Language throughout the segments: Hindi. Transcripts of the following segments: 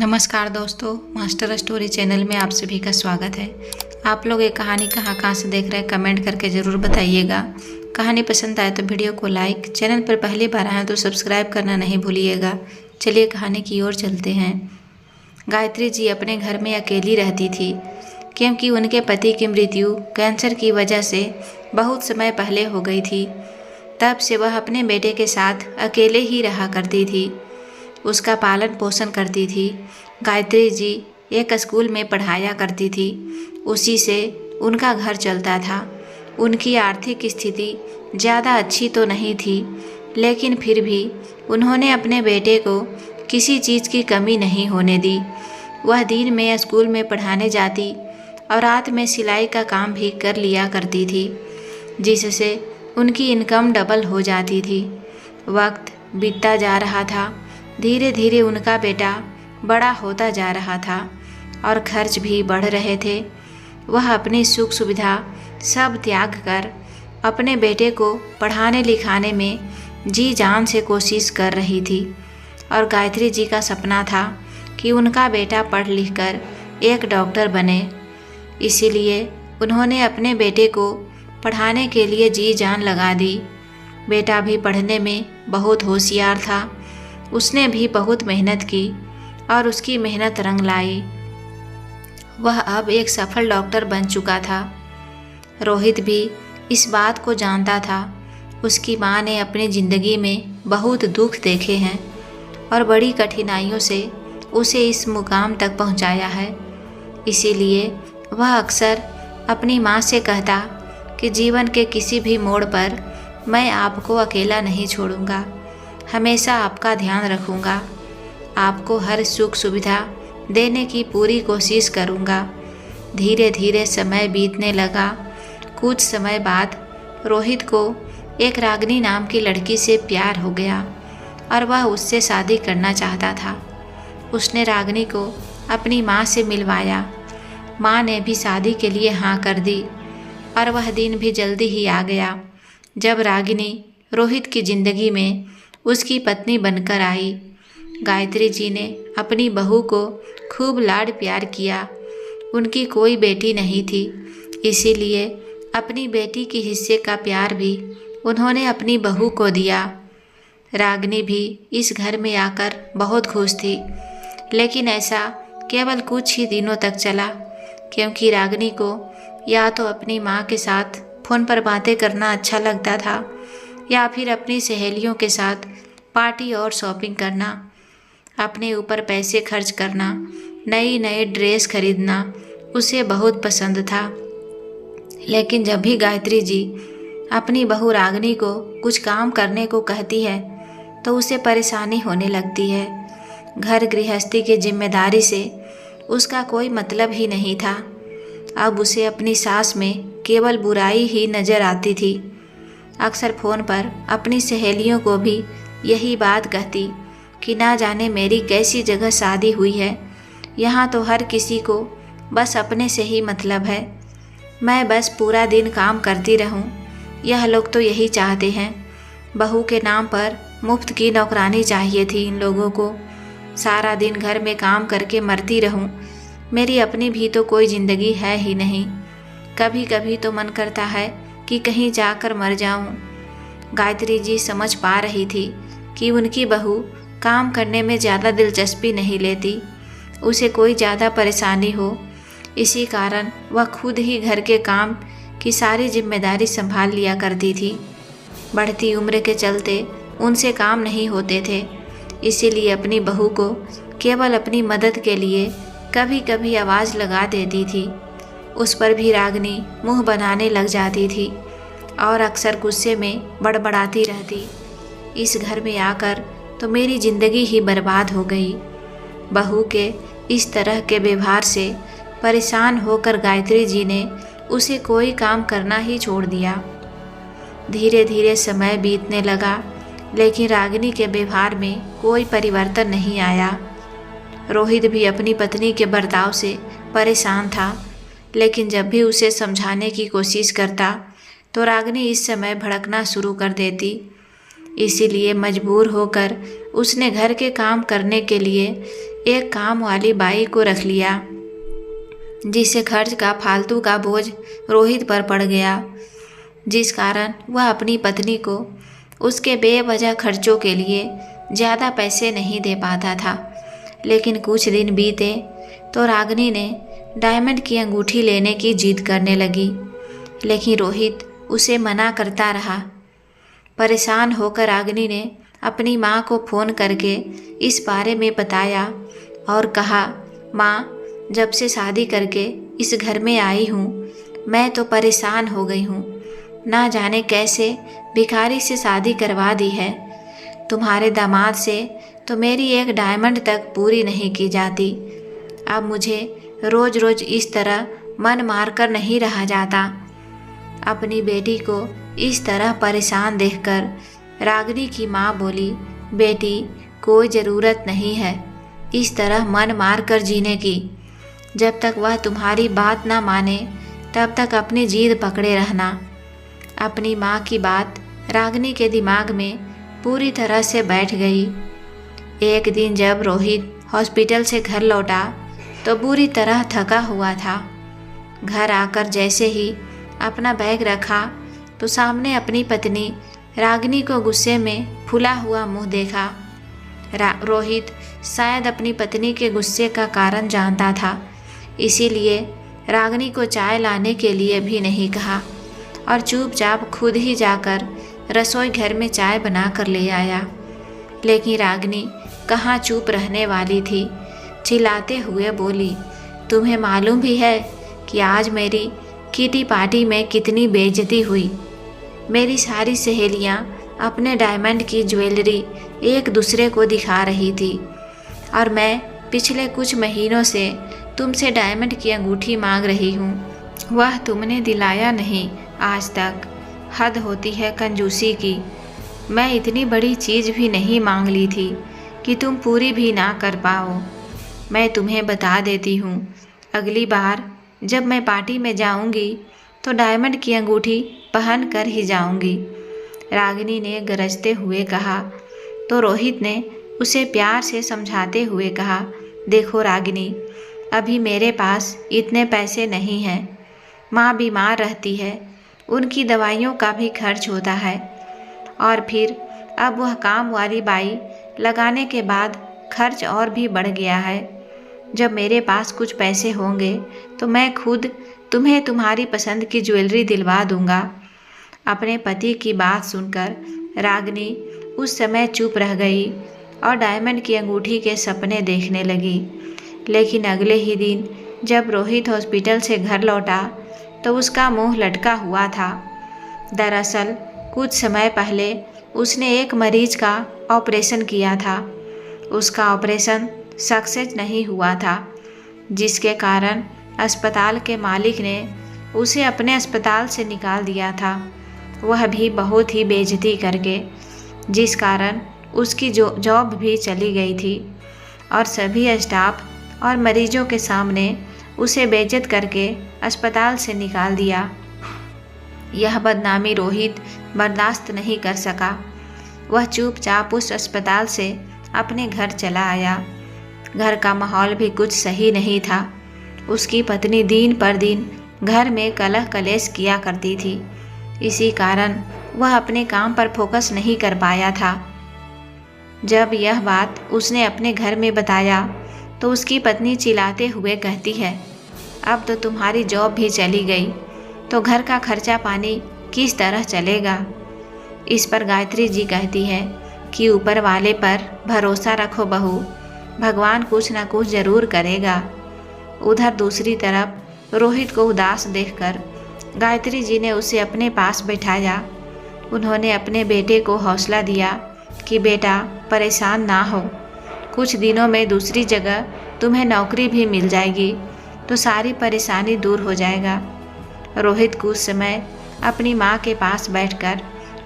नमस्कार दोस्तों, मास्टर स्टोरी चैनल में आप सभी का स्वागत है। आप लोग ये कहानी कहाँ से देख रहे हैं कमेंट करके ज़रूर बताइएगा। कहानी पसंद आए तो वीडियो को लाइक, चैनल पर पहली बार आए तो सब्सक्राइब करना नहीं भूलिएगा। चलिए कहानी की ओर चलते हैं। गायत्री जी अपने घर में अकेली रहती थी क्योंकि उनके पति की मृत्यु कैंसर की वजह से बहुत समय पहले हो गई थी। तब से वह अपने बेटे के साथ अकेले ही रहा करती थी, उसका पालन पोषण करती थी। गायत्री जी एक स्कूल में पढ़ाया करती थी, उसी से उनका घर चलता था। उनकी आर्थिक स्थिति ज़्यादा अच्छी तो नहीं थी, लेकिन फिर भी उन्होंने अपने बेटे को किसी चीज़ की कमी नहीं होने दी। वह दिन में स्कूल में पढ़ाने जाती और रात में सिलाई का काम भी कर लिया करती थी, जिससे उनकी इनकम डबल हो जाती थी। वक्त बीतता जा रहा था, धीरे धीरे उनका बेटा बड़ा होता जा रहा था और खर्च भी बढ़ रहे थे। वह अपनी सुख सुविधा सब त्याग कर अपने बेटे को पढ़ाने लिखाने में जी जान से कोशिश कर रही थी। और गायत्री जी का सपना था कि उनका बेटा पढ़ लिख कर एक डॉक्टर बने। इसीलिए उन्होंने अपने बेटे को पढ़ाने के लिए जी जान लगा दी। बेटा भी पढ़ने में बहुत होशियार था, उसने भी बहुत मेहनत की और उसकी मेहनत रंग लाई। वह अब एक सफल डॉक्टर बन चुका था। रोहित भी इस बात को जानता था। उसकी माँ ने अपनी ज़िंदगी में बहुत दुख देखे हैं और बड़ी कठिनाइयों से उसे इस मुकाम तक पहुंचाया है। इसीलिए वह अक्सर अपनी माँ से कहता कि जीवन के किसी भी मोड़ पर मैं आपको अकेला नहीं छोड़ूंगा, हमेशा आपका ध्यान रखूंगा, आपको हर सुख सुविधा देने की पूरी कोशिश करूंगा। धीरे धीरे समय बीतने लगा। कुछ समय बाद रोहित को एक रागिनी नाम की लड़की से प्यार हो गया और वह उससे शादी करना चाहता था। उसने रागिनी को अपनी माँ से मिलवाया। माँ ने भी शादी के लिए हाँ कर दी और वह दिन भी जल्दी ही आ गया जब रागिनी रोहित की ज़िंदगी में उसकी पत्नी बनकर आई। गायत्री जी ने अपनी बहू को खूब लाड प्यार किया। उनकी कोई बेटी नहीं थी, इसीलिए अपनी बेटी के हिस्से का प्यार भी उन्होंने अपनी बहू को दिया। रागिनी भी इस घर में आकर बहुत खुश थी, लेकिन ऐसा केवल कुछ ही दिनों तक चला, क्योंकि रागिनी को या तो अपनी माँ के साथ फ़ोन पर बातें करना अच्छा लगता था या फिर अपनी सहेलियों के साथ पार्टी और शॉपिंग करना, अपने ऊपर पैसे खर्च करना, नई ड्रेस खरीदना उसे बहुत पसंद था। लेकिन जब भी गायत्री जी अपनी बहू रागिनी को कुछ काम करने को कहती है तो उसे परेशानी होने लगती है। घर गृहस्थी की जिम्मेदारी से उसका कोई मतलब ही नहीं था। अब उसे अपनी सास में केवल बुराई ही नज़र आती थी। अक्सर फ़ोन पर अपनी सहेलियों को भी यही बात कहती कि ना जाने मेरी कैसी जगह शादी हुई है, यहाँ तो हर किसी को बस अपने से ही मतलब है, मैं बस पूरा दिन काम करती रहूँ, यह लोग तो यही चाहते हैं। बहू के नाम पर मुफ्त की नौकरानी चाहिए थी इन लोगों को, सारा दिन घर में काम करके मरती रहूँ, मेरी अपनी भी तो कोई ज़िंदगी है ही नहीं। कभी कभी तो मन करता है कि कहीं जाकर मर जाऊं। गायत्री जी समझ पा रही थी कि उनकी बहू काम करने में ज़्यादा दिलचस्पी नहीं लेती, उसे कोई ज़्यादा परेशानी हो, इसी कारण वह खुद ही घर के काम की सारी जिम्मेदारी संभाल लिया करती थी। बढ़ती उम्र के चलते उनसे काम नहीं होते थे, इसीलिए अपनी बहू को केवल अपनी मदद के लिए कभी कभी आवाज़ लगा देती थी। उस पर भी रागिनी मुंह बनाने लग जाती थी और अक्सर गुस्से में बड़बड़ाती रहती, इस घर में आकर तो मेरी ज़िंदगी ही बर्बाद हो गई। बहू के इस तरह के व्यवहार से परेशान होकर गायत्री जी ने उसे कोई काम करना ही छोड़ दिया। धीरे धीरे समय बीतने लगा, लेकिन रागिनी के व्यवहार में कोई परिवर्तन नहीं आया। रोहित भी अपनी पत्नी के बर्ताव से परेशान था, लेकिन जब भी उसे समझाने की कोशिश करता तो रागिनी इस समय भड़कना शुरू कर देती। इसीलिए मजबूर होकर उसने घर के काम करने के लिए एक काम वाली बाई को रख लिया, जिससे खर्च का फालतू का बोझ रोहित पर पड़ गया, जिस कारण वह अपनी पत्नी को उसके बेवजह खर्चों के लिए ज़्यादा पैसे नहीं दे पाता था। लेकिन कुछ दिन बीते तो रागिनी ने डायमंड की अंगूठी लेने की जिद करने लगी, लेकिन रोहित उसे मना करता रहा। परेशान होकर रागिनी ने अपनी माँ को फ़ोन करके इस बारे में बताया और कहा, माँ, जब से शादी करके इस घर में आई हूँ मैं तो परेशान हो गई हूँ। ना जाने कैसे भिखारी से शादी करवा दी है। तुम्हारे दामाद से तो मेरी एक डायमंड तक पूरी नहीं की जाती। अब मुझे रोज़ रोज़ इस तरह मन मार कर नहीं रहा जाता। अपनी बेटी को इस तरह परेशान देखकर रागिनी की माँ बोली, बेटी, कोई ज़रूरत नहीं है इस तरह मन मार कर जीने की। जब तक वह तुम्हारी बात ना माने तब तक अपनी जिद पकड़े रहना। अपनी माँ की बात रागिनी के दिमाग में पूरी तरह से बैठ गई। एक दिन जब रोहित हॉस्पिटल से घर लौटा तो बुरी तरह थका हुआ था। घर आकर जैसे ही अपना बैग रखा तो सामने अपनी पत्नी रागिनी को गुस्से में फूला हुआ मुंह देखा। रोहित शायद अपनी पत्नी के गुस्से का कारण जानता था, इसीलिए रागिनी को चाय लाने के लिए भी नहीं कहा और चुपचाप खुद ही जाकर रसोई घर में चाय बना कर ले आया। लेकिन रागिनी कहाँ चुप रहने वाली थी, चिल्लाते हुए बोली, तुम्हें मालूम भी है कि आज मेरी किटी पार्टी में कितनी बेइज्जती हुई। मेरी सारी सहेलियां अपने डायमंड की ज्वेलरी एक दूसरे को दिखा रही थी और मैं पिछले कुछ महीनों से तुमसे डायमंड की अंगूठी मांग रही हूँ। वह तुमने दिलाया नहीं आज तक। हद होती है कंजूसी की। मैं इतनी बड़ी चीज़ भी नहीं मांग ली थी कि तुम पूरी भी ना कर पाओ। मैं तुम्हें बता देती हूँ, अगली बार जब मैं पार्टी में जाऊँगी तो डायमंड की अंगूठी पहन कर ही जाऊँगी। रागिनी ने गरजते हुए कहा तो रोहित ने उसे प्यार से समझाते हुए कहा, देखो रागिनी, अभी मेरे पास इतने पैसे नहीं हैं। माँ बीमार रहती है, उनकी दवाइयों का भी खर्च होता है और फिर अब वह काम वाली बाई लगाने के बाद खर्च और भी बढ़ गया है। जब मेरे पास कुछ पैसे होंगे तो मैं खुद तुम्हें तुम्हारी पसंद की ज्वेलरी दिलवा दूंगा। अपने पति की बात सुनकर रागिनी उस समय चुप रह गई और डायमंड की अंगूठी के सपने देखने लगी। लेकिन अगले ही दिन जब रोहित हॉस्पिटल से घर लौटा तो उसका मुंह लटका हुआ था। दरअसल कुछ समय पहले उसने एक मरीज का ऑपरेशन किया था। उसका ऑपरेशन सक्सेस नहीं हुआ था, जिसके कारण अस्पताल के मालिक ने उसे अपने अस्पताल से निकाल दिया था, वह भी बहुत ही बेइज्जती करके, जिस कारण उसकी जॉब भी चली गई थी और सभी स्टाफ और मरीजों के सामने उसे बेइज्जत करके अस्पताल से निकाल दिया। यह बदनामी रोहित बर्दाश्त नहीं कर सका। वह चुपचाप उस अस्पताल से अपने घर चला आया। घर का माहौल भी कुछ सही नहीं था। उसकी पत्नी दिन पर दिन घर में कलह कलेश किया करती थी, इसी कारण वह अपने काम पर फोकस नहीं कर पाया था। जब यह बात उसने अपने घर में बताया तो उसकी पत्नी चिल्लाते हुए कहती है, अब तो तुम्हारी जॉब भी चली गई तो घर का खर्चा पानी किस तरह चलेगा। इस पर गायत्री जी कहती है कि ऊपर वाले पर भरोसा रखो बहू, भगवान कुछ ना कुछ ज़रूर करेगा। उधर दूसरी तरफ रोहित को उदास देखकर गायत्री जी ने उसे अपने पास बैठाया। उन्होंने अपने बेटे को हौसला दिया कि बेटा परेशान ना हो, कुछ दिनों में दूसरी जगह तुम्हें नौकरी भी मिल जाएगी तो सारी परेशानी दूर हो जाएगा। रोहित कुछ समय अपनी माँ के पास बैठकर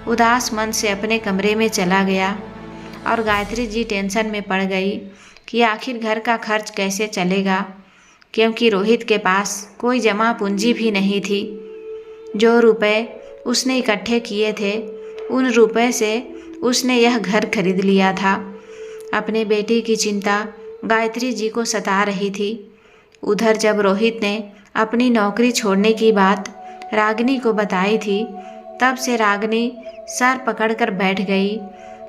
उदास मन से अपने कमरे में चला गया और गायत्री जी टेंशन में पड़ गई कि आखिर घर का खर्च कैसे चलेगा, क्योंकि रोहित के पास कोई जमा पूंजी भी नहीं थी। जो रुपए उसने इकट्ठे किए थे उन रुपए से उसने यह घर खरीद लिया था। अपने बेटी की चिंता गायत्री जी को सता रही थी। उधर जब रोहित ने अपनी नौकरी छोड़ने की बात रागिनी को बताई थी, तब से रागिनी सर पकड़कर बैठ गई,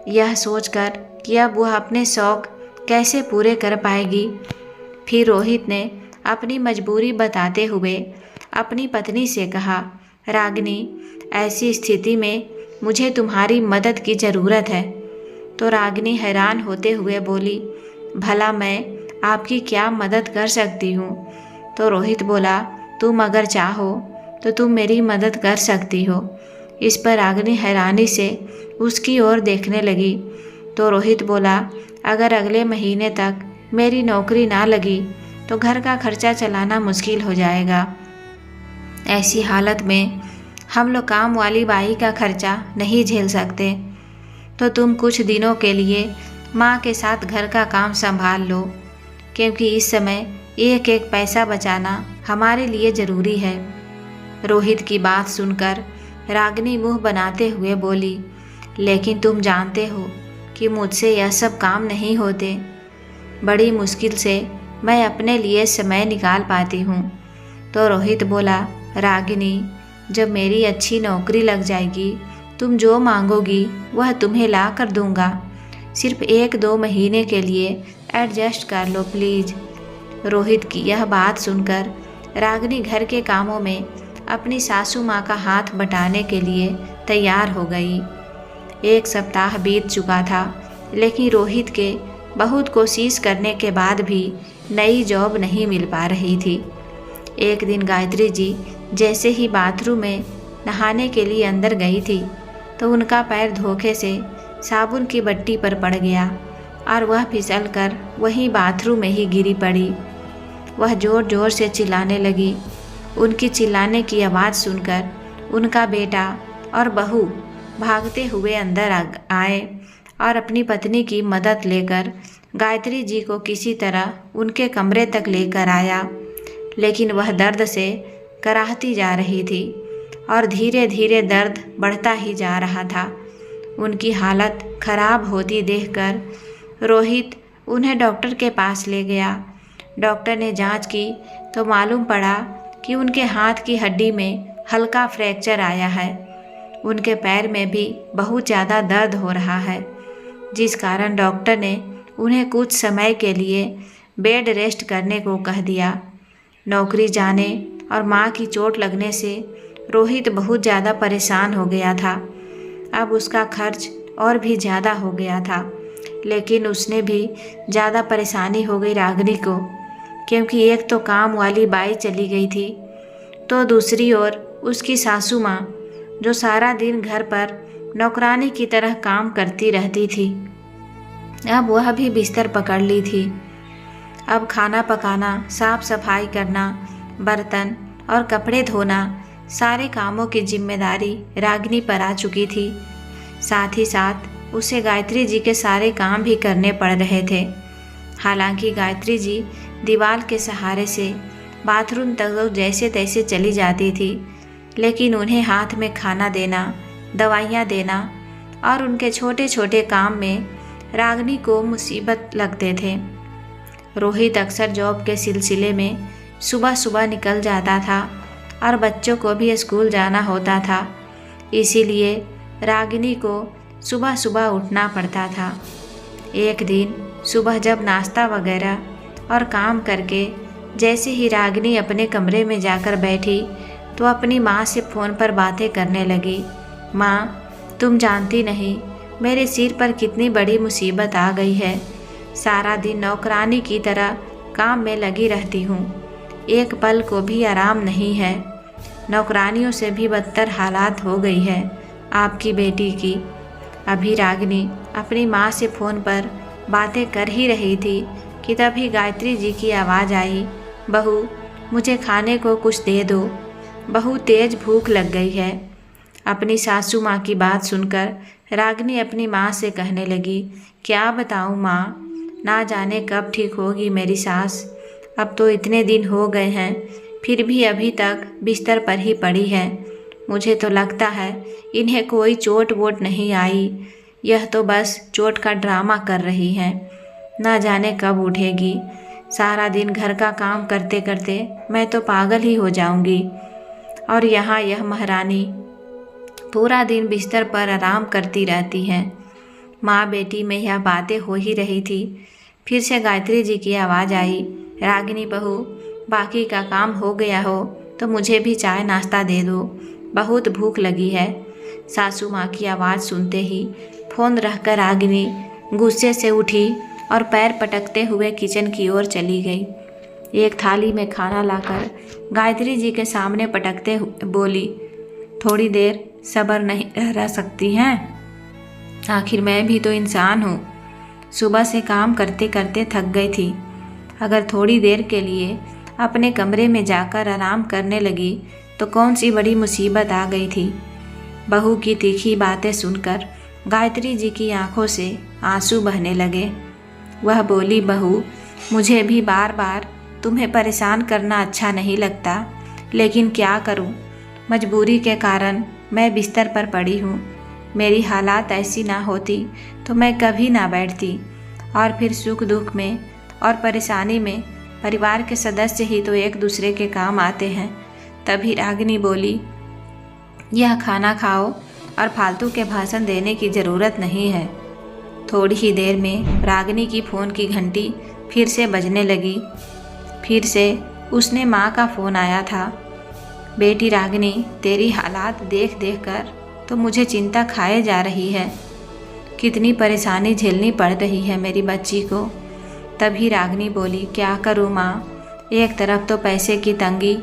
यह सोचकर कि अब वह अपने शौक कैसे पूरे कर पाएगी। फिर रोहित ने अपनी मजबूरी बताते हुए अपनी पत्नी से कहा, रागिनी, ऐसी स्थिति में मुझे तुम्हारी मदद की ज़रूरत है। तो रागिनी हैरान होते हुए बोली, भला मैं आपकी क्या मदद कर सकती हूँ? तो रोहित बोला, तुम अगर चाहो तो तुम मेरी मदद कर सकती हो। इस पर रागिनी हैरानी से उसकी ओर देखने लगी। तो रोहित बोला, अगर अगले महीने तक मेरी नौकरी ना लगी तो घर का खर्चा चलाना मुश्किल हो जाएगा। ऐसी हालत में हम लोग काम वाली बाई का खर्चा नहीं झेल सकते, तो तुम कुछ दिनों के लिए माँ के साथ घर का काम संभाल लो, क्योंकि इस समय एक एक पैसा बचाना हमारे लिए ज़रूरी है। रोहित की बात सुनकर रागिनी मुंह बनाते हुए बोली, लेकिन तुम जानते हो कि मुझसे यह सब काम नहीं होते। बड़ी मुश्किल से मैं अपने लिए समय निकाल पाती हूँ। तो रोहित बोला, रागिनी, जब मेरी अच्छी नौकरी लग जाएगी, तुम जो मांगोगी वह तुम्हें ला कर दूँगा। सिर्फ 1-2 महीने के लिए एडजस्ट कर लो प्लीज़। रोहित की यह बात सुनकर रागिनी घर के कामों में अपनी सासू माँ का हाथ बटाने के लिए तैयार हो गई। 1 सप्ताह बीत चुका था, लेकिन रोहित के बहुत कोशिश करने के बाद भी नई जॉब नहीं मिल पा रही थी। एक दिन गायत्री जी जैसे ही बाथरूम में नहाने के लिए अंदर गई थी, तो उनका पैर धोखे से साबुन की बट्टी पर पड़ गया और वह फिसलकर वहीं बाथरूम में ही गिरी पड़ी। वह ज़ोर ज़ोर से चिल्लाने लगी। उनकी चिल्लाने की आवाज़ सुनकर उनका बेटा और बहू भागते हुए अंदर आए और अपनी पत्नी की मदद लेकर गायत्री जी को किसी तरह उनके कमरे तक लेकर आया। लेकिन वह दर्द से कराहती जा रही थी और धीरे धीरे दर्द बढ़ता ही जा रहा था। उनकी हालत खराब होती देखकर रोहित उन्हें डॉक्टर के पास ले गया। डॉक्टर ने जांच की तो मालूम पड़ा कि उनके हाथ की हड्डी में हल्का फ्रैक्चर आया है। उनके पैर में भी बहुत ज़्यादा दर्द हो रहा है, जिस कारण डॉक्टर ने उन्हें कुछ समय के लिए बेड रेस्ट करने को कह दिया। नौकरी जाने और माँ की चोट लगने से रोहित बहुत ज़्यादा परेशान हो गया था। अब उसका खर्च और भी ज़्यादा हो गया था, लेकिन उसने भी ज़्यादा परेशानी हो गई रागिनी को, क्योंकि एक तो काम वाली बाई चली गई थी, तो दूसरी ओर उसकी सासू माँ जो सारा दिन घर पर नौकरानी की तरह काम करती रहती थी, अब वह भी बिस्तर पकड़ ली थी। अब खाना पकाना, साफ सफाई करना, बर्तन और कपड़े धोना, सारे कामों की जिम्मेदारी रागिनी पर आ चुकी थी। साथ ही साथ उसे गायत्री जी के सारे काम भी करने पड़ रहे थे। हालांकि गायत्री जी दीवार के सहारे से बाथरूम तक जैसे तैसे चली जाती थी, लेकिन उन्हें हाथ में खाना देना, दवाइयाँ देना और उनके छोटे छोटे काम में रागिनी को मुसीबत लगते थे। रोहित अक्सर जॉब के सिलसिले में सुबह सुबह निकल जाता था और बच्चों को भी स्कूल जाना होता था, इसीलिए रागिनी को सुबह सुबह उठना पड़ता था। एक दिन सुबह जब नाश्ता वगैरह और काम करके जैसे ही रागिनी अपने कमरे में जाकर बैठी, तो अपनी माँ से फ़ोन पर बातें करने लगी। माँ, तुम जानती नहीं मेरे सिर पर कितनी बड़ी मुसीबत आ गई है। सारा दिन नौकरानी की तरह काम में लगी रहती हूँ, एक पल को भी आराम नहीं है। नौकरानियों से भी बदतर हालात हो गई है आपकी बेटी की। अभी रागिनी अपनी माँ से फ़ोन पर बातें कर ही रही थी कि तभी गायत्री जी की आवाज़ आई, बहू, मुझे खाने को कुछ दे दो, बहुत तेज़ भूख लग गई है। अपनी सासू माँ की बात सुनकर रागिनी अपनी माँ से कहने लगी, क्या बताऊँ माँ, ना जाने कब ठीक होगी मेरी सास। अब तो इतने दिन हो गए हैं, फिर भी अभी तक बिस्तर पर ही पड़ी है। मुझे तो लगता है इन्हें कोई चोट वोट नहीं आई, यह तो बस चोट का ड्रामा कर रही हैं। ना जाने कब उठेगी। सारा दिन घर का काम करते करते मैं तो पागल ही हो जाऊंगी। और यहाँ यह महारानी पूरा दिन बिस्तर पर आराम करती रहती है। माँ बेटी में यह बातें हो ही रही थी, फिर से गायत्री जी की आवाज़ आई, रागिनी बहू, बाकी का काम हो गया हो तो मुझे भी चाय नाश्ता दे दो, बहुत भूख लगी है। सासू माँ की आवाज़ सुनते ही फ़ोन रखकर रागिनी गुस्से से उठी और पैर पटकते हुए किचन की ओर चली गई। एक थाली में खाना लाकर गायत्री जी के सामने पटकते हुए बोली, थोड़ी देर सब्र नहीं रह सकती हैं? आखिर मैं भी तो इंसान हूँ। सुबह से काम करते करते थक गई थी। अगर थोड़ी देर के लिए अपने कमरे में जाकर आराम करने लगी तो कौन सी बड़ी मुसीबत आ गई थी। बहू की तीखी बातें सुनकर गायत्री जी की आंखों से आंसू बहने लगे। वह बोली, बहू, मुझे भी बार बार तुम्हें परेशान करना अच्छा नहीं लगता, लेकिन क्या करूं, मजबूरी के कारण मैं बिस्तर पर पड़ी हूँ। मेरी हालात ऐसी ना होती तो मैं कभी ना बैठती। और फिर सुख दुख में और परेशानी में परिवार के सदस्य ही तो एक दूसरे के काम आते हैं। तभी रागिनी बोली, यह खाना खाओ और फालतू के भाषण देने की ज़रूरत नहीं है। थोड़ी ही देर में रागिनी की फ़ोन की घंटी फिर से बजने लगी। फिर से उसने माँ का फ़ोन आया था। बेटी रागिनी, तेरी हालात देख देख कर तो मुझे चिंता खाए जा रही है। कितनी परेशानी झेलनी पड़ रही है मेरी बच्ची को। तभी रागिनी बोली, क्या करूँ माँ, एक तरफ तो पैसे की तंगी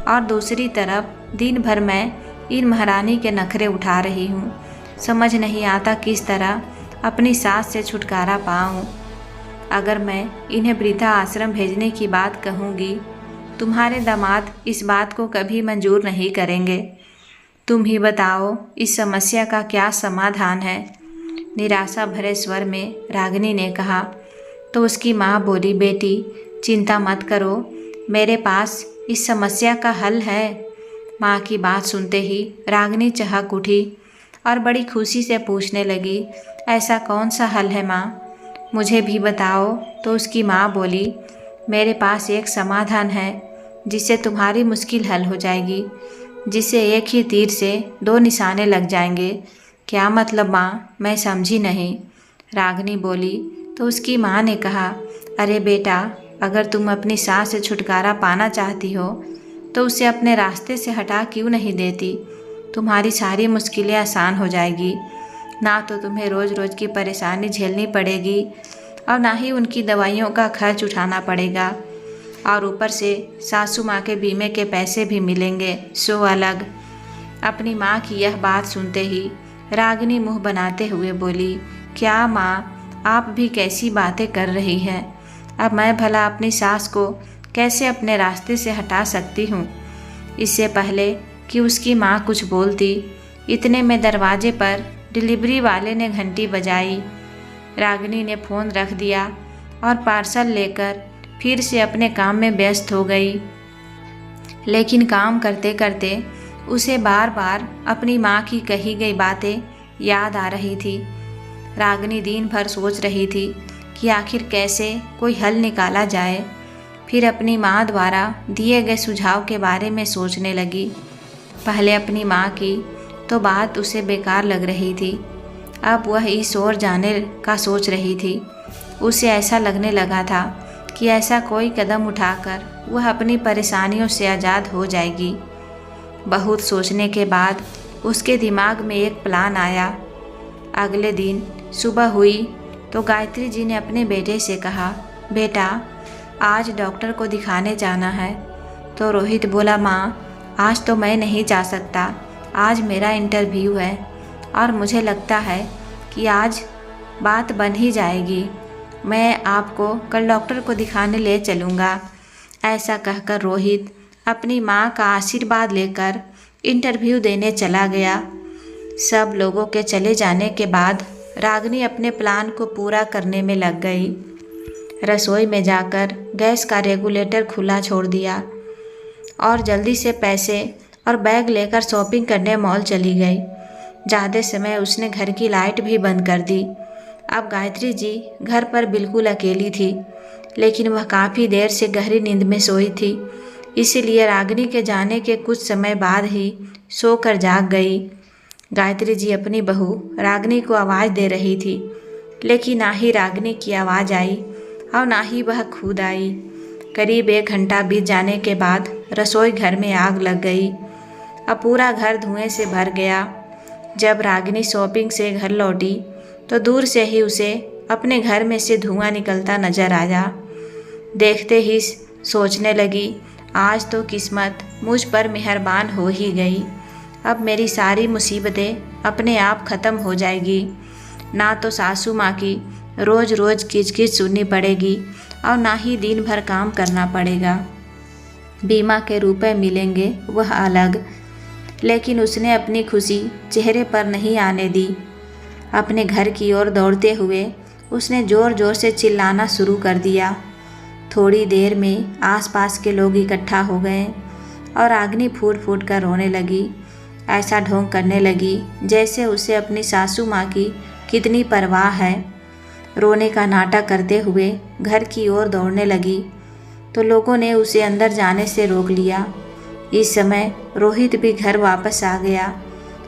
और दूसरी तरफ दिन भर मैं इन महारानी के नखरे उठा रही हूँ। समझ नहीं आता किस तरह अपनी सास से छुटकारा पाऊँ। अगर मैं इन्हें वृद्धा आश्रम भेजने की बात कहूँगी, तुम्हारे दामाद इस बात को कभी मंजूर नहीं करेंगे। तुम ही बताओ इस समस्या का क्या समाधान है? निराशा भरे स्वर में रागिनी ने कहा। तो उसकी माँ बोली, बेटी चिंता मत करो, मेरे पास इस समस्या का हल है। माँ की बात सुनते ही रागिनी चहक उठी और बड़ी खुशी से पूछने लगी, ऐसा कौन सा हल है माँ, मुझे भी बताओ। तो उसकी माँ बोली, मेरे पास एक समाधान है जिससे तुम्हारी मुश्किल हल हो जाएगी, जिससे एक ही तीर से दो निशाने लग जाएंगे। क्या मतलब माँ, मैं समझी नहीं। रागिनी बोली। तो उसकी माँ ने कहा, अरे बेटा, अगर तुम अपनी सास से छुटकारा पाना चाहती हो तो उसे अपने रास्ते से हटा क्यों नहीं देती। तुम्हारी सारी मुश्किलें आसान हो जाएगी। ना तो तुम्हें रोज़ रोज़ की परेशानी झेलनी पड़ेगी और ना ही उनकी दवाइयों का खर्च उठाना पड़ेगा। और ऊपर से सासू माँ के बीमे के पैसे भी मिलेंगे, सो अलग। अपनी माँ की यह बात सुनते ही रागिनी मुँह बनाते हुए बोली, क्या माँ, आप भी कैसी बातें कर रही हैं। अब मैं भला अपनी सास को कैसे अपने रास्ते से हटा सकती हूँ। इससे पहले कि उसकी माँ कुछ बोलती, इतने में दरवाजे पर डिलीवरी वाले ने घंटी बजाई। रागिनी ने फ़ोन रख दिया और पार्सल लेकर फिर से अपने काम में व्यस्त हो गई। लेकिन काम करते करते उसे बार बार अपनी माँ की कही गई बातें याद आ रही थी। रागिनी दिन भर सोच रही थी कि आखिर कैसे कोई हल निकाला जाए। फिर अपनी माँ द्वारा दिए गए सुझाव के बारे में सोचने लगी। पहले अपनी माँ की तो बात उसे बेकार लग रही थी, अब वह इस ओर जाने का सोच रही थी। उसे ऐसा लगने लगा था कि ऐसा कोई कदम उठाकर वह अपनी परेशानियों से आज़ाद हो जाएगी। बहुत सोचने के बाद उसके दिमाग में एक प्लान आया। अगले दिन सुबह हुई तो गायत्री जी ने अपने बेटे से कहा, बेटा आज डॉक्टर को दिखाने जाना है। तो रोहित बोला, माँ आज तो मैं नहीं जा सकता, आज मेरा इंटरव्यू है और मुझे लगता है कि आज बात बन ही जाएगी। मैं आपको कल डॉक्टर को दिखाने ले चलूँगा। ऐसा कहकर रोहित अपनी माँ का आशीर्वाद लेकर इंटरव्यू देने चला गया। सब लोगों के चले जाने के बाद रागिनी अपने प्लान को पूरा करने में लग गई। रसोई में जाकर गैस का रेगुलेटर खुला छोड़ दिया और जल्दी से पैसे और बैग लेकर शॉपिंग करने मॉल चली गई। ज़्यादा समय उसने घर की लाइट भी बंद कर दी अब गायत्री जी घर पर बिल्कुल अकेली थी, लेकिन वह काफ़ी देर से गहरी नींद में सोई थी। इसीलिए रागिनी के जाने के कुछ समय बाद ही सोकर जाग गई। गायत्री जी अपनी बहू रागिनी को आवाज़ दे रही थी, लेकिन ना ही रागिनी की आवाज़ आई और ना ही वह खुद आई। करीब 1 घंटा बीत जाने के बाद रसोई घर में आग लग गई। अब पूरा घर धुएं से भर गया। जब रागिनी शॉपिंग से घर लौटी तो दूर से ही उसे अपने घर में से धुआं निकलता नजर आया। देखते ही सोचने लगी, आज तो किस्मत मुझ पर मेहरबान हो ही गई। अब मेरी सारी मुसीबतें अपने आप ख़त्म हो जाएगी। ना तो सासू माँ की रोज़ रोज़ किचकिच सुननी पड़ेगी और ना ही दिन भर काम करना पड़ेगा। बीमा के रुपए मिलेंगे वह अलग, लेकिन उसने अपनी खुशी चेहरे पर नहीं आने दी। अपने घर की ओर दौड़ते हुए उसने ज़ोर ज़ोर से चिल्लाना शुरू कर दिया। थोड़ी देर में आसपास के लोग इकट्ठा हो गए और रागिनी फूट फूट कर रोने लगी। ऐसा ढोंग करने लगी जैसे उसे अपनी सासू माँ की कितनी परवाह है। रोने का नाटक करते हुए घर की ओर दौड़ने लगी तो लोगों ने उसे अंदर जाने से रोक लिया। इस समय रोहित भी घर वापस आ गया।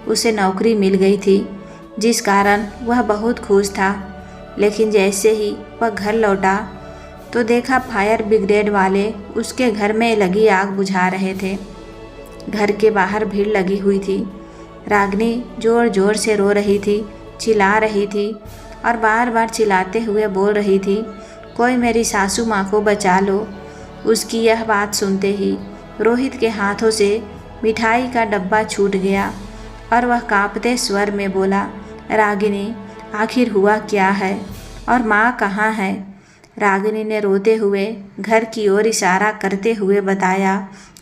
उसे नौकरी मिल गई थी, जिस कारण वह बहुत खुश था। लेकिन जैसे ही वह घर लौटा तो देखा फायर ब्रिगेड वाले उसके घर में लगी आग बुझा रहे थे। घर के बाहर भीड़ लगी हुई थी। रागिनी ज़ोर ज़ोर से रो रही थी, चिल्ला रही थी और बार बार चिल्लाते हुए बोल रही थी, कोई मेरी सासू माँ को बचा लो। उसकी यह बात सुनते ही रोहित के हाथों से मिठाई का डब्बा छूट गया और वह कांपते स्वर में बोला, रागिनी आखिर हुआ क्या है और माँ कहाँ है? रागिनी ने रोते हुए घर की ओर इशारा करते हुए बताया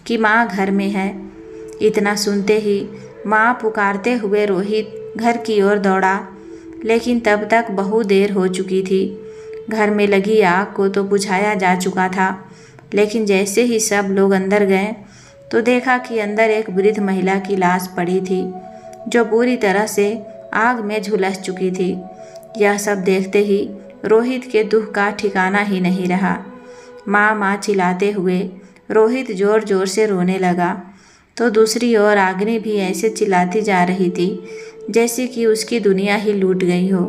कि माँ घर में है। इतना सुनते ही माँ पुकारते हुए रोहित घर की ओर दौड़ा, लेकिन तब तक बहुत देर हो चुकी थी। घर में लगी आग को तो बुझाया जा चुका था, लेकिन जैसे ही सब लोग अंदर गए तो देखा कि अंदर एक वृद्ध महिला की लाश पड़ी थी, जो पूरी तरह से आग में झुलस चुकी थी। यह सब देखते ही रोहित के दुख का ठिकाना ही नहीं रहा। माँ माँ चिल्लाते हुए रोहित ज़ोर ज़ोर से रोने लगा, तो दूसरी ओर रागिनी भी ऐसे चिल्लाती जा रही थी जैसे कि उसकी दुनिया ही लूट गई हो।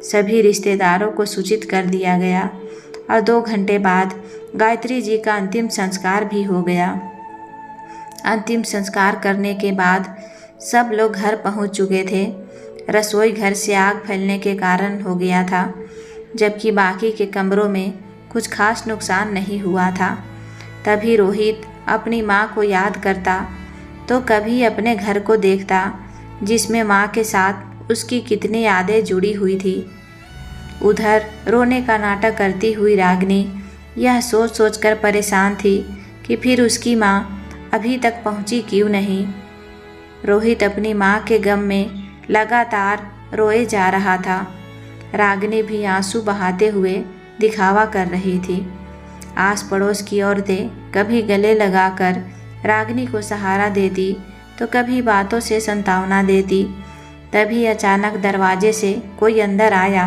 सभी रिश्तेदारों को सूचित कर दिया गया और 2 घंटे बाद गायत्री जी का अंतिम संस्कार भी हो गया। अंतिम संस्कार करने के बाद सब लोग घर पहुंच चुके थे। रसोई घर से आग फैलने के कारण हो गया था, जबकि बाकी के कमरों में कुछ खास नुकसान नहीं हुआ था। तभी रोहित अपनी माँ को याद करता तो कभी अपने घर को देखता, जिसमें माँ के साथ उसकी कितनी यादें जुड़ी हुई थी। उधर रोने का नाटक करती हुई रागिनी यह सोच सोच कर परेशान थी कि फिर उसकी माँ अभी तक पहुँची क्यों नहीं। रोहित अपनी माँ के गम में लगातार रोए जा रहा था। रागिनी भी आंसू बहाते हुए दिखावा कर रही थी। आस पड़ोस की औरतें कभी गले लगाकर रागिनी को सहारा देती तो कभी बातों से सांत्वना देती। तभी अचानक दरवाजे से कोई अंदर आया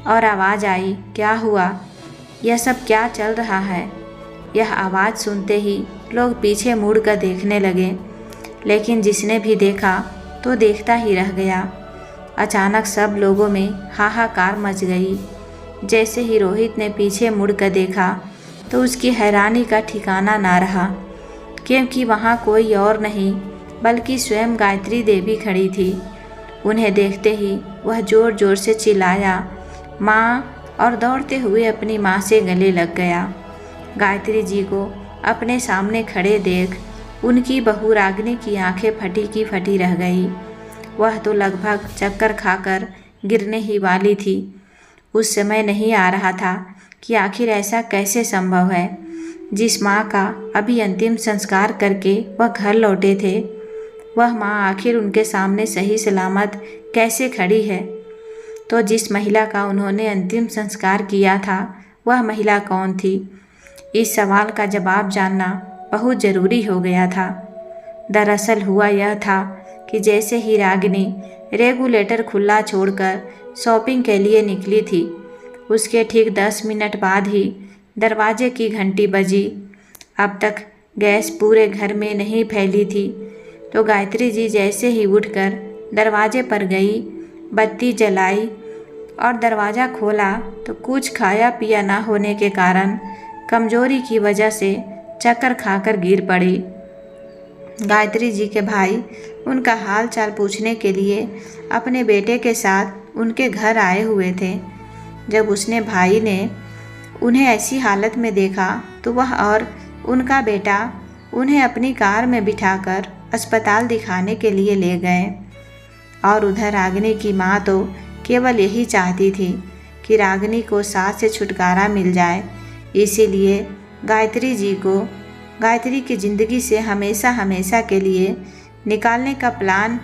और आवाज़ आई, क्या हुआ? यह सब क्या चल रहा है? यह आवाज़ सुनते ही लोग पीछे मुड़कर देखने लगे, लेकिन जिसने भी देखा तो देखता ही रह गया। अचानक सब लोगों में हाहाकार मच गई। जैसे ही रोहित ने पीछे मुड़कर देखा तो उसकी हैरानी का ठिकाना ना रहा, क्योंकि वहाँ कोई और नहीं बल्कि स्वयं गायत्री देवी खड़ी थी। उन्हें देखते ही वह ज़ोर ज़ोर से चिल्लाया, माँ, और दौड़ते हुए अपनी माँ से गले लग गया। गायत्री जी को अपने सामने खड़े देख उनकी बहू रागिनी की आंखें फटी की फटी रह गई। वह तो लगभग चक्कर खाकर गिरने ही वाली थी। उस समय नहीं आ रहा था कि आखिर ऐसा कैसे संभव है। जिस माँ का अभी अंतिम संस्कार करके वह घर लौटे थे, वह माँ आखिर उनके सामने सही सलामत कैसे खड़ी है। तो जिस महिला का उन्होंने अंतिम संस्कार किया था, वह महिला कौन थी? इस सवाल का जवाब जानना बहुत ज़रूरी हो गया था। दरअसल हुआ यह था कि जैसे ही रागिनी रेगुलेटर खुला छोड़कर शॉपिंग के लिए निकली थी। उसके ठीक 10 मिनट बाद ही दरवाजे की घंटी बजी। अब तक गैस पूरे घर में नहीं फैली थी, तो गायत्री जी जैसे ही उठकर दरवाजे पर गई, बत्ती जलाई और दरवाज़ा खोला तो कुछ खाया पिया ना होने के कारण कमजोरी की वजह से चक्कर खाकर गिर पड़ी। गायत्री जी के भाई उनका हाल चाल पूछने के लिए अपने बेटे के साथ उनके घर आए हुए थे। जब उसने भाई ने उन्हें ऐसी हालत में देखा तो वह और उनका बेटा उन्हें अपनी कार में बिठाकर अस्पताल दिखाने के लिए ले गए। और उधर रागिनी की माँ तो केवल यही चाहती थी कि रागिनी को सास से छुटकारा मिल जाए। इसीलिए गायत्री जी को गायत्री की ज़िंदगी से हमेशा हमेशा के लिए निकालने का प्लान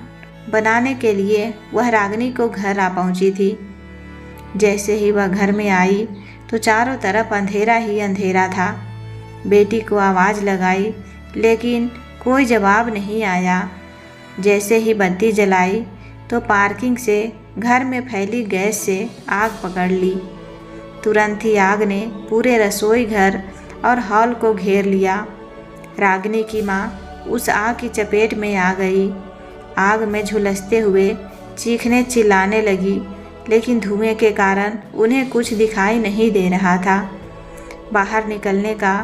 बनाने के लिए वह रागिनी को घर आ पहुंची थी। जैसे ही वह घर में आई तो चारों तरफ अंधेरा ही अंधेरा था। बेटी को आवाज़ लगाई लेकिन कोई जवाब नहीं आया। जैसे ही बत्ती जलाई तो पार्किंग से घर में फैली गैस से आग पकड़ ली। तुरंत ही आग ने पूरे रसोई घर और हॉल को घेर लिया। रागिनी की माँ उस आग की चपेट में आ गई। आग में झुलसते हुए चीखने चिल्लाने लगी, लेकिन धुएं के कारण उन्हें कुछ दिखाई नहीं दे रहा था। बाहर निकलने का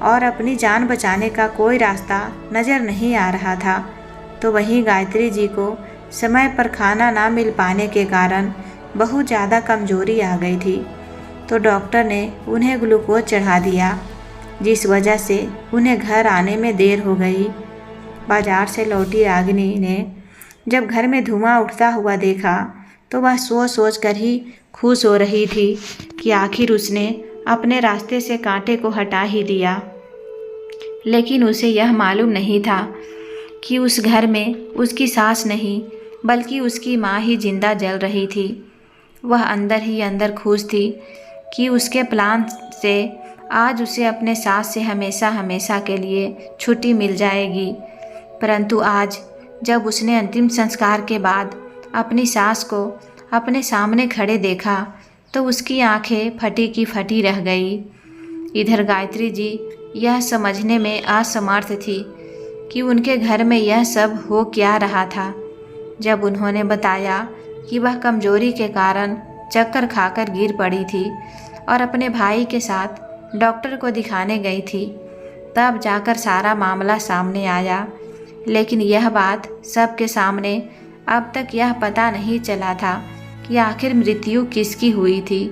और अपनी जान बचाने का कोई रास्ता नज़र नहीं आ रहा था। तो वहीं गायत्री जी को समय पर खाना ना मिल पाने के कारण बहुत ज़्यादा कमजोरी आ गई थी। तो डॉक्टर ने उन्हें ग्लूकोज चढ़ा दिया, जिस वजह से उन्हें घर आने में देर हो गई। बाजार से लौटी रागिनी ने जब घर में धुआं उठता हुआ देखा तो वह सोच कर ही खुश हो रही थी कि आखिर उसने अपने रास्ते से कांटे को हटा ही दिया। लेकिन उसे यह मालूम नहीं था कि उस घर में उसकी सास नहीं बल्कि उसकी माँ ही जिंदा जल रही थी। वह अंदर ही अंदर खुश थी कि उसके प्लान से आज उसे अपने सास से हमेशा हमेशा के लिए छुट्टी मिल जाएगी। परंतु आज जब उसने अंतिम संस्कार के बाद अपनी सास को अपने सामने खड़े देखा तो उसकी आंखें फटी की फटी रह गई। इधर गायत्री जी यह समझने में असमर्थ थी कि उनके घर में यह सब हो क्या रहा था। जब उन्होंने बताया कि वह कमजोरी के कारण चक्कर खाकर गिर पड़ी थी और अपने भाई के साथ डॉक्टर को दिखाने गई थी, तब जाकर सारा मामला सामने आया। लेकिन यह बात सबके सामने अब तक यह पता नहीं चला था कि आखिर मृत्यु किसकी हुई थी।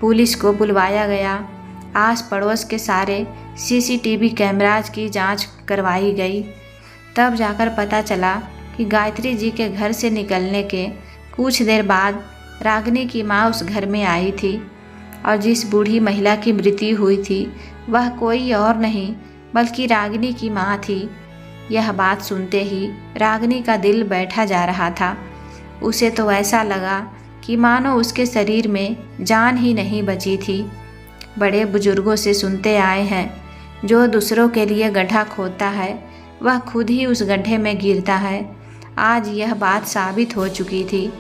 पुलिस को बुलवाया गया। आस पड़ोस के सारे सीसीटीवी कैमराज की जांच करवाई गई। तब जाकर पता चला कि गायत्री जी के घर से निकलने के कुछ देर बाद रागिनी की माँ उस घर में आई थी और जिस बूढ़ी महिला की मृत्यु हुई थी वह कोई और नहीं बल्कि रागिनी की माँ थी। यह बात सुनते ही रागिनी का दिल बैठा जा रहा था। उसे तो ऐसा लगा कि मानो उसके शरीर में जान ही नहीं बची थी। बड़े बुजुर्गों से सुनते आए हैं, जो दूसरों के लिए गड्ढा खोदता है वह खुद ही उस गड्ढे में गिरता है। आज यह बात साबित हो चुकी थी।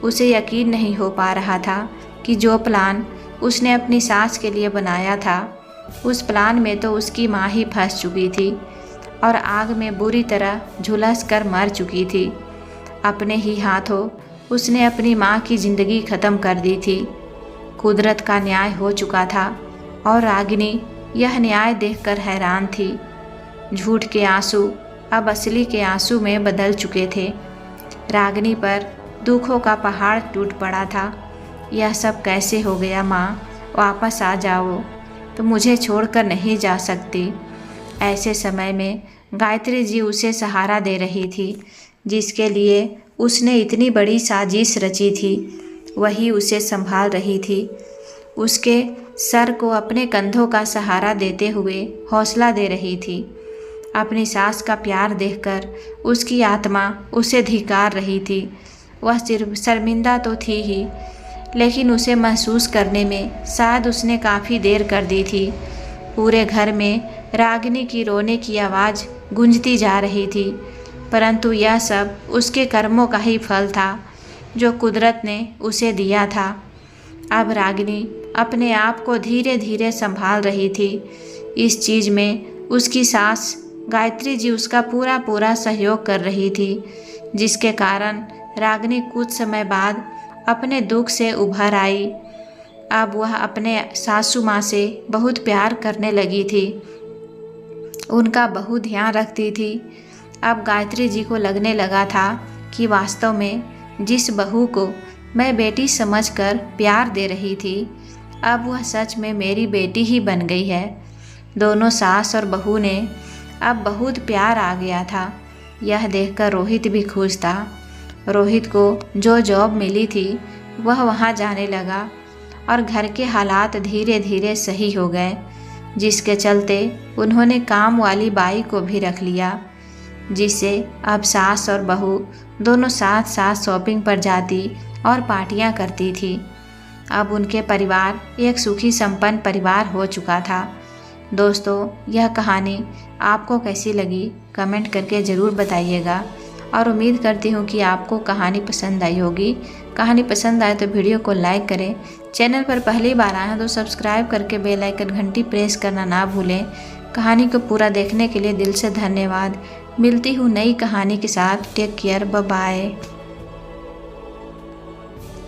उसे यकीन नहीं हो पा रहा था कि जो प्लान उसने अपनी सास के लिए बनाया था, उस प्लान में तो उसकी माँ ही फंस चुकी थी और आग में बुरी तरह झुलस कर मर चुकी थी। अपने ही हाथों उसने अपनी माँ की ज़िंदगी ख़त्म कर दी थी। कुदरत का न्याय हो चुका था और रागिनी यह न्याय देखकर हैरान थी। झूठ के आंसू अब असली के आंसू में बदल चुके थे। रागिनी पर दुखों का पहाड़ टूट पड़ा था। यह सब कैसे हो गया माँ? वापस आ जाओ, तो मुझे छोड़कर नहीं जा सकती। ऐसे समय में गायत्री जी उसे सहारा दे रही थी। जिसके लिए उसने इतनी बड़ी साजिश रची थी, वही उसे संभाल रही थी। उसके सर को अपने कंधों का सहारा देते हुए हौसला दे रही थी। अपनी सास का प्यार देखकर उसकी आत्मा उसे धिक्कार रही थी। वह सिर्फ शर्मिंदा तो थी ही, लेकिन उसे महसूस करने में शायद उसने काफ़ी देर कर दी थी। पूरे घर में रागिनी की रोने की आवाज़ गूंजती जा रही थी, परंतु यह सब उसके कर्मों का ही फल था। जो कुदरत ने उसे दिया था। अब रागिनी अपने आप को धीरे धीरे संभाल रही थी। इस चीज़ में उसकी सास गायत्री जी उसका पूरा पूरा सहयोग कर रही थी, जिसके कारण रागिनी कुछ समय बाद अपने दुख से उभर आई। अब वह अपने सासू माँ से बहुत प्यार करने लगी थी, उनका बहुत ध्यान रखती थी। अब गायत्री जी को लगने लगा था कि वास्तव में जिस बहू को मैं बेटी समझकर प्यार दे रही थी, अब वह सच में मेरी बेटी ही बन गई है। दोनों सास और बहू ने अब बहुत प्यार आ गया था। यह देखकर रोहित भी खुश था। रोहित को जो जॉब मिली थी वह वहाँ जाने लगा और घर के हालात धीरे धीरे सही हो गए, जिसके चलते उन्होंने काम वाली बाई को भी रख लिया, जिससे अब सास और बहू दोनों साथ साथ शॉपिंग पर जाती और पार्टियां करती थी। अब उनके परिवार एक सुखी संपन्न परिवार हो चुका था। दोस्तों, यह कहानी आपको कैसी लगी कमेंट करके ज़रूर बताइएगा और उम्मीद करती हूँ कि आपको कहानी पसंद आई होगी। कहानी पसंद आए तो वीडियो को लाइक करें। चैनल पर पहली बार आए हैं तो सब्सक्राइब करके बेल आइकन घंटी प्रेस करना ना भूलें। कहानी को पूरा देखने के लिए दिल से धन्यवाद। मिलती हूँ नई कहानी के साथ। Take care, bye bye.